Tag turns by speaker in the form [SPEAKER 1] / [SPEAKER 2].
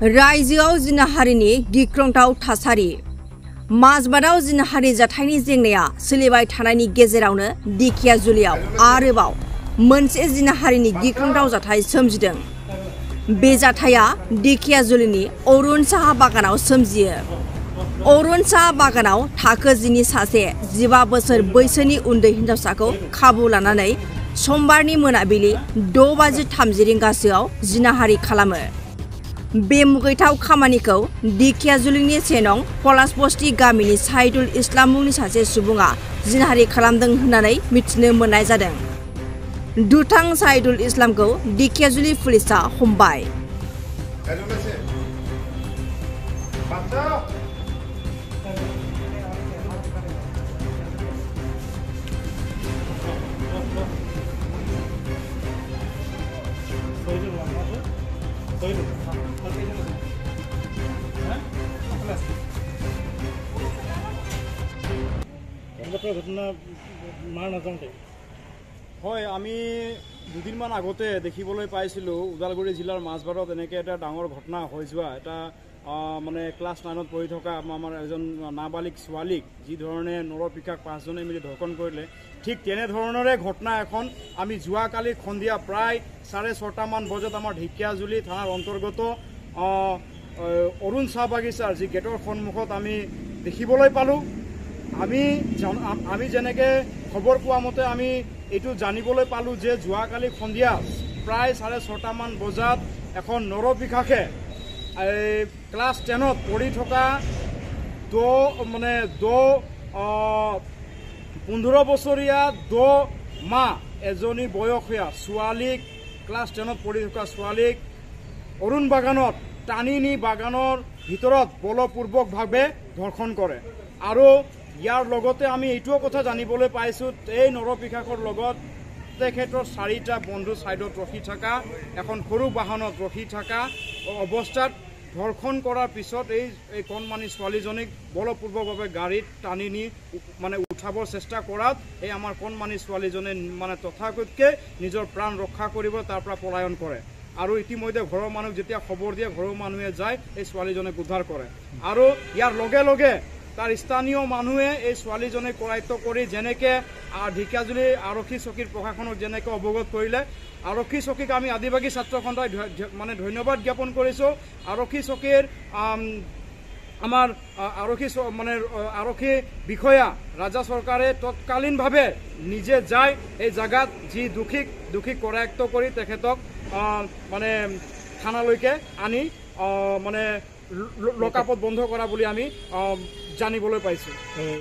[SPEAKER 1] रायजोआव जिनाहारिनि गिख्रंथाव थासारि माजबादाव जिनाहारि जाथायनि जेंनाया सोलिबाय थानायनि गेजेरावनो दिखियाजुलियाव आरोबाव मोनसे जिनाहारिनि गिख्रंथाव जाथाय सोमजिदों। बे जाथाया दिखियाजुलिनि अरुण साहा बागानाव सोमजियो। अरुण साहा बागानाव थाखो जिनि सासे 15 बोसोर बैसोनि उन्दै हिनजावसाखौ खाबु लानानै समबारनि मोनाबिलि 6:30 रिंगासोआव जिनाहारि खालामो। बे मुगैथाव खामानिखौ दिखियाजुलिनि सेनं पलासबस्ती गामिनि साइदुल इस्लाम मुंनि सासे सुबुङा जिनाहारि खालामदों होननानै मिथिनो मोननाय जादों। दुथां साइदुल इस्लामखौ दिखियाजुलि पुलिसआ हमबाय।
[SPEAKER 2] হয়, আমি দুদিনমান আগতে দেখিবলৈ পাইছিলোঁ ওদালগুৰি জিলাৰ মাজবাৰত এনেকৈ এটা ডাঙৰ ঘটনা হৈ যোৱা এটা মানে ক্লাছ 9ত পঢ়ি থকা আমাৰ এজন নাবালিক ছোৱালীক যি ধৰণে নৰপিশাচ 5জনে মিলি ধৰ্ষণ কৰিলে, ঠিক তেনেধৰণৰে ঘটনা এখন আমি যোৱাকালি সন্ধিয়া প্ৰায় 6:30 মান বজাত আমাৰ ঢেকিয়াজুলি থানাৰ অন্তৰ্গত অৰুণ চাহ বাগিচাৰ যি গেটৰ সন্মুখত আমি দেখিবলৈ পালোঁ। আমি যেনেকৈ খবৰ পোৱা মতে আমি এইটো জানিবলৈ পালোঁ যে যোৱাকালি সন্ধিয়া প্ৰায় 6:30 মান বজাত এখন নৰপিশাচে ক্লাছ 10ত পঢ়ি থকা 15 বছৰীয়া 10 মাহ এজনী বয়সীয়া ছোৱালীক ক্লাছ 10ত পঢ়ি থকা ছোৱালীক অৰুণ বাগানত টানি নি বাগানৰ ভিতৰত বলপূৰ্বকভাৱে ধৰ্ষণ কৰে। আৰু ইয়াৰ লগতে আমি এইটোও কথা জানিবলৈ পাইছোঁ এই নৰপিশাচৰ লগত তেখেতৰ 4টা বন্ধু ছাইডত ৰখি থকা এখন সৰু বাহনত ৰখি থকা অৱস্থাত ধৰ্ষণ কৰাৰ পিছত এই কণমানি ছোৱালীজনীক বলপূৰ্বকভাৱে গাড়ীত টানি নি মানে উঠাবৰ চেষ্টা কৰাত এই আমাৰ কণমানি ছোৱালীজনে মানে তথাকথিতকৈ নিজৰ প্ৰাণ ৰক্ষা কৰিব তাৰ পৰা পলায়ন কৰে। আৰু ইতিমধ্যে ঘৰৰ মানুহ যেতিয়া খবৰ দিয়ে ঘৰৰ মানুহে যায় এই ছোৱালীজনীক উদ্ধাৰ কৰে। আৰু ইয়াৰ লগে লগে তাৰ স্থানীয় মানুহে এই ছোৱালীজনীক কৰায়ত্ব কৰি যেনেকৈ ঢেকিয়াজুলি আৰক্ষী চকীৰ প্ৰশাসনক যেনেকৈ অৱগত কৰিলে, আৰক্ষী চকীক আমি আদিবাসী ছাত্ৰ সন্থাই মানে ধন্যবাদ জ্ঞাপন কৰিছোঁ। আৰক্ষী চকীৰ আমাৰ আৰক্ষী বিষয়া ৰাজা চৰকাৰে তৎকালীনভাৱে নিজে যায় এই জাগাত যি দোষীক কৰায়ত্ব কৰি তেখেতক মানে থানালৈকে আনি মানে লকআপত বন্ধ কৰা বুলি আমি জানিবলৈ পাইছোঁ।